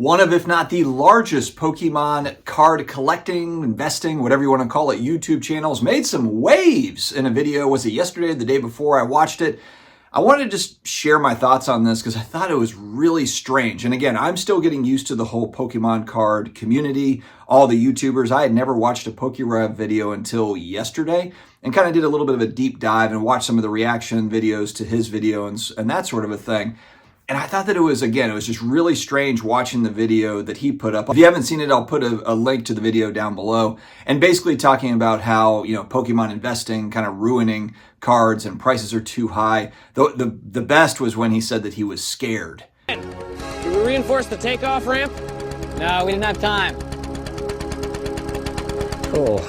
One of, if not the largest Pokemon card collecting, investing, whatever you want to call it, YouTube channels made some waves in a video. Was it yesterday or the day before I watched it? I wanted to just share my thoughts on this because I thought it was really strange. And again, I'm still getting used to the whole Pokemon card community, all the YouTubers. I had never watched a PokeRev video until yesterday and kind of did a little bit of a deep dive and watched some of the reaction videos to his video and that sort of a thing. And I thought that it was just really strange watching the video that he put up. If you haven't seen it, I'll put a link to the video down below. And basically talking about how, Pokemon investing kind of ruining cards and prices are too high. The best was when he said that he was scared. Did we reinforce the takeoff ramp? No, we didn't have time. Cool.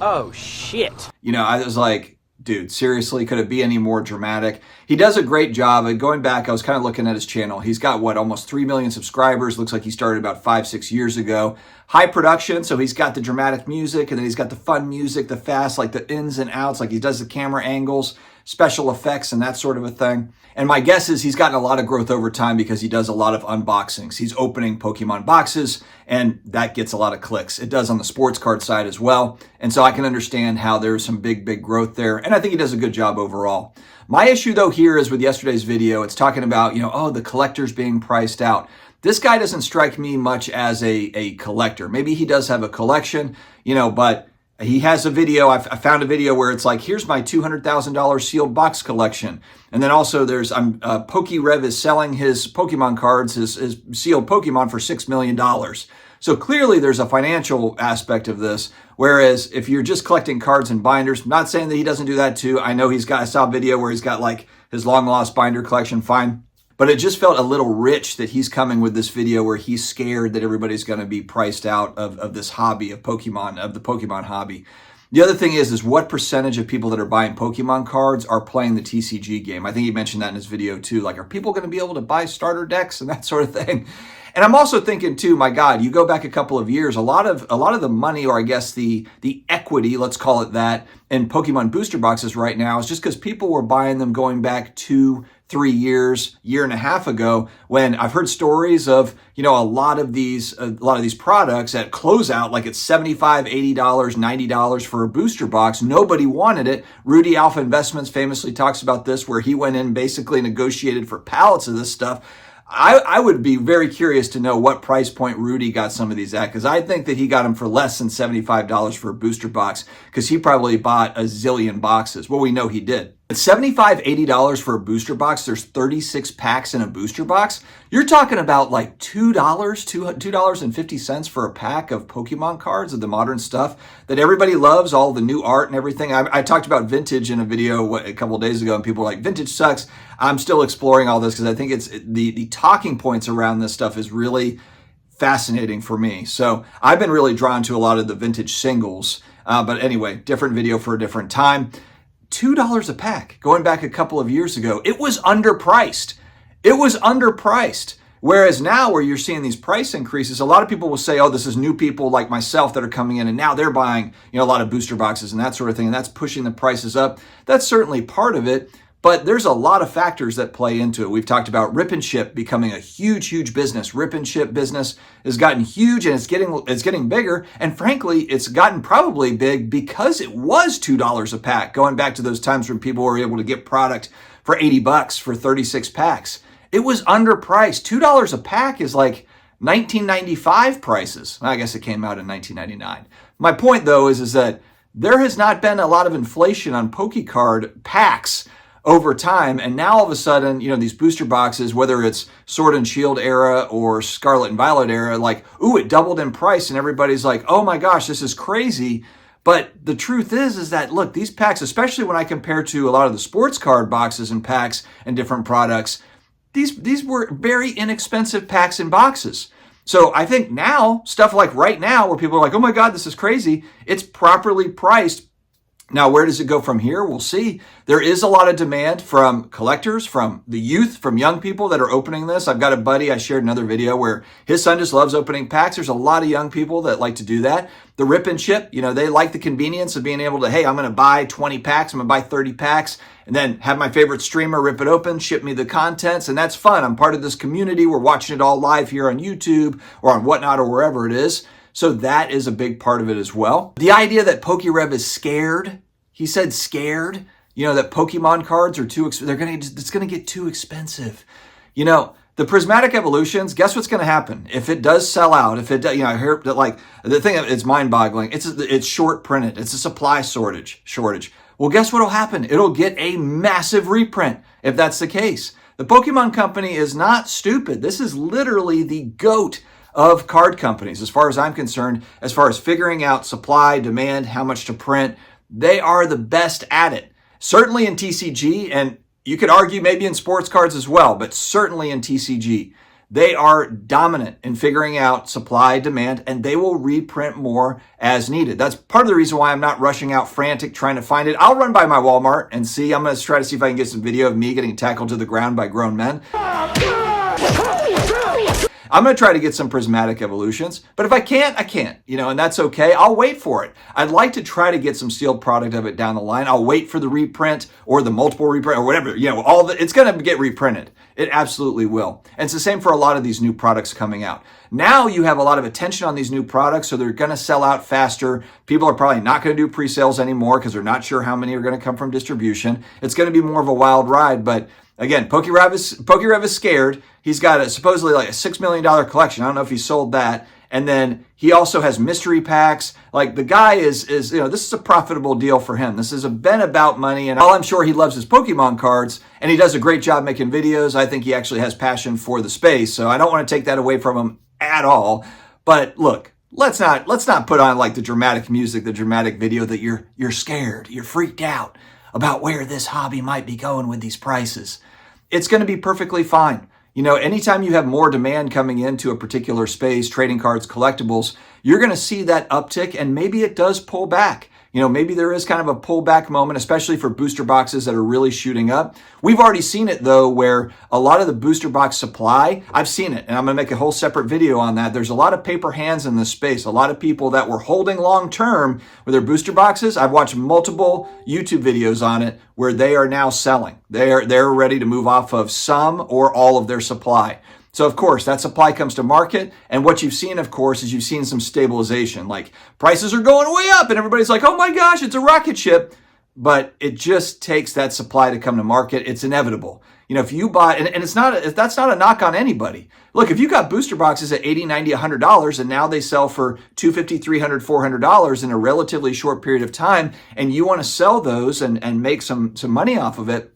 Oh, shit. I was like, dude, seriously, could it be any more dramatic? He does a great job. Going back, I was kind of looking at his channel. He's got, almost 3 million subscribers. Looks like he started about 5-6 years ago. High production, so he's got the dramatic music, and then he's got the fun music, the fast, like the ins and outs, like he does the camera angles, special effects, and that sort of a thing. And my guess is he's gotten a lot of growth over time because he does a lot of unboxings. He's opening Pokemon boxes, and that gets a lot of clicks. It does on the sports card side as well. And so I can understand how there's some big growth there. And I think he does a good job overall. My issue, though, here is with yesterday's video. It's talking about, the collectors being priced out. This guy doesn't strike me much as a collector. Maybe he does have a collection, but he has a video. I found a video where it's like, here's my $200,000 sealed box collection. And then also there's PokeRev is selling his Pokemon cards, his sealed Pokemon for $6 million. So clearly there's a financial aspect of this. Whereas if you're just collecting cards and binders, not saying that he doesn't do that too. I know I saw a video where he's got like his long lost binder collection, fine. But it just felt a little rich that he's coming with this video where he's scared that everybody's going to be priced out of this hobby of Pokemon, of the Pokemon hobby. The other thing is what percentage of people that are buying Pokemon cards are playing the TCG game? I think he mentioned that in his video too. Like, are people going to be able to buy starter decks and that sort of thing? And I'm also thinking too, my God, you go back a couple of years, a lot of the money, or I guess the equity, let's call it that, in Pokemon booster boxes right now is just because people were buying them going back 2-3 years, year and a half ago, when I've heard stories of, a lot of these products at closeout, like it's $75, $80, $90 for a booster box. Nobody wanted it. Rudy Alpha Investments famously talks about this, where he went in, basically negotiated for pallets of this stuff. I would be very curious to know what price point Rudy got some of these at, because I think that he got them for less than $75 for a booster box, because he probably bought a zillion boxes. Well, we know he did. At $75, $80 for a booster box, there's 36 packs in a booster box. You're talking about like $2.50 for a pack of Pokemon cards of the modern stuff that everybody loves, all the new art and everything. I talked about vintage in a video a couple of days ago, and people were like, vintage sucks. I'm still exploring all this because I think it's the talking points around this stuff is really fascinating for me. So I've been really drawn to a lot of the vintage singles. But anyway, different video for a different time. $2 a pack. Going back a couple of years ago, it was underpriced. It was underpriced. Whereas now, where you're seeing these price increases, a lot of people will say, oh, this is new people like myself that are coming in and now they're buying, a lot of booster boxes and that sort of thing. And that's pushing the prices up. That's certainly part of it. But there's a lot of factors that play into it. We've talked about rip and ship becoming a huge business. Rip and ship business has gotten huge, and it's getting bigger. And frankly, it's gotten probably big because it was $2 a pack, going back to those times when people were able to get product for $80 for 36 packs. It was underpriced. $2 a pack is like 1995 prices. I guess it came out in 1999. My point, though, is that there has not been a lot of inflation on PokeCard packs over time, and now all of a sudden, these booster boxes, whether it's Sword and Shield era or Scarlet and Violet era, like, ooh, it doubled in price, and everybody's like, oh my gosh, this is crazy. But the truth is that, look, these packs, especially when I compare to a lot of the sports card boxes and packs and different products, these were very inexpensive packs and boxes. So I think now, stuff like right now, where people are like, oh my God, this is crazy, it's properly priced Now, where does it go from here? We'll see. There is a lot of demand from collectors, from the youth, from young people that are opening this. I've got a buddy, I shared another video where his son just loves opening packs. There's a lot of young people that like to do that. The rip and ship, they like the convenience of being able to, hey, I'm going to buy 20 packs, I'm going to buy 30 packs, and then have my favorite streamer rip it open, ship me the contents, and that's fun. I'm part of this community. We're watching it all live here on YouTube or on Whatnot or wherever it is. So that is a big part of it as well. The idea that PokeRev is scared, he said scared, that Pokemon cards are too expensive. It's going to get too expensive. The prismatic evolutions, guess what's going to happen? If it does sell out, if it does, I hear that the thing it's mind boggling. It's short printed. It's a supply shortage. Well, guess what'll happen? It'll get a massive reprint if that's the case. The Pokemon company is not stupid. This is literally the GOAT of card companies, as far as I'm concerned, as far as figuring out supply, demand, how much to print. They are the best at it. Certainly in TCG, and you could argue maybe in sports cards as well, but certainly in TCG. They are dominant in figuring out supply, demand, and they will reprint more as needed. That's part of the reason why I'm not rushing out frantic trying to find it. I'll run by my Walmart and see. I'm going to try to see if I can get some video of me getting tackled to the ground by grown men. I'm going to try to get some prismatic evolutions, but if I can't, I can't, and that's okay. I'll wait for it. I'd like to try to get some sealed product of it down the line. I'll wait for the reprint or the multiple reprint or whatever, it's going to get reprinted. It absolutely will. And it's the same for a lot of these new products coming out. Now you have a lot of attention on these new products, so they're going to sell out faster. People are probably not going to do pre-sales anymore because they're not sure how many are going to come from distribution. It's going to be more of a wild ride, but again, PokeRev is scared. He's got supposedly like a $6 million collection. I don't know if he sold that. And then he also has mystery packs. Like the guy is this is a profitable deal for him. This has been about money. And while I'm sure he loves his Pokemon cards and he does a great job making videos, I think he actually has passion for the space. So I don't want to take that away from him at all. But look, let's not put on like the dramatic music, the dramatic video that you're scared, you're freaked out about where this hobby might be going with these prices. It's going to be perfectly fine. Anytime you have more demand coming into a particular space, trading cards, collectibles, you're going to see that uptick and maybe it does pull back. Maybe there is kind of a pullback moment, especially for booster boxes that are really shooting up. We've already seen it though, where a lot of the booster box supply, I've seen it, and I'm going to make a whole separate video on that. There's a lot of paper hands in this space. A lot of people that were holding long term with their booster boxes. I've watched multiple YouTube videos on it where they are now selling. They're ready to move off of some or all of their supply. So, of course, that supply comes to market. And what you've seen, of course, is you've seen some stabilization. Like prices are going way up and everybody's like, oh my gosh, it's a rocket ship. But it just takes that supply to come to market. It's inevitable. If you buy, and that's not a knock on anybody. Look, if you got booster boxes at $80, $90, $100 and now they sell for $250, $300, $400 in a relatively short period of time, and you want to sell those and make some money off of it,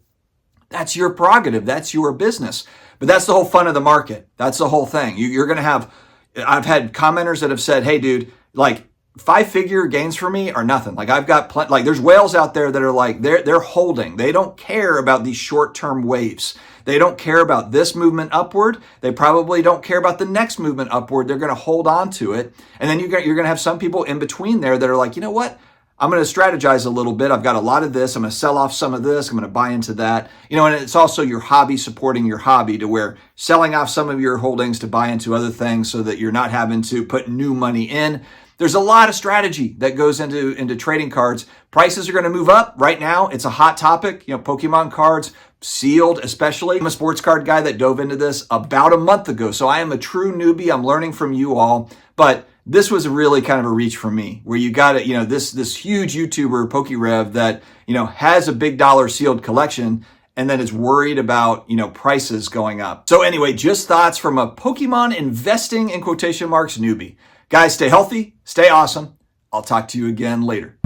that's your prerogative. That's your business. But that's the whole fun of the market. That's the whole thing. You're going to have, I've had commenters that have said, hey, dude, like 5-figure gains for me are nothing. Like I've got there's whales out there that are like, they're holding. They don't care about these short-term waves. They don't care about this movement upward. They probably don't care about the next movement upward. They're going to hold on to it. And then you're going to have some people in between there that are like, you know what? I'm going to strategize a little bit. I've got a lot of this. I'm going to sell off some of this. I'm going to buy into that. And it's also your hobby supporting your hobby, to where selling off some of your holdings to buy into other things so that you're not having to put new money in. There's a lot of strategy that goes into trading cards. Prices are going to move up. Right now, it's a hot topic. Pokemon cards, sealed especially. I'm a sports card guy that dove into this about a month ago. So I am a true newbie. I'm learning from you all. But this was really kind of a reach for me, where you got it, this huge YouTuber, PokeRev, that, has a big dollar sealed collection and then is worried about, prices going up. So anyway, just thoughts from a Pokemon investing in quotation marks newbie. Guys, stay healthy, stay awesome. I'll talk to you again later.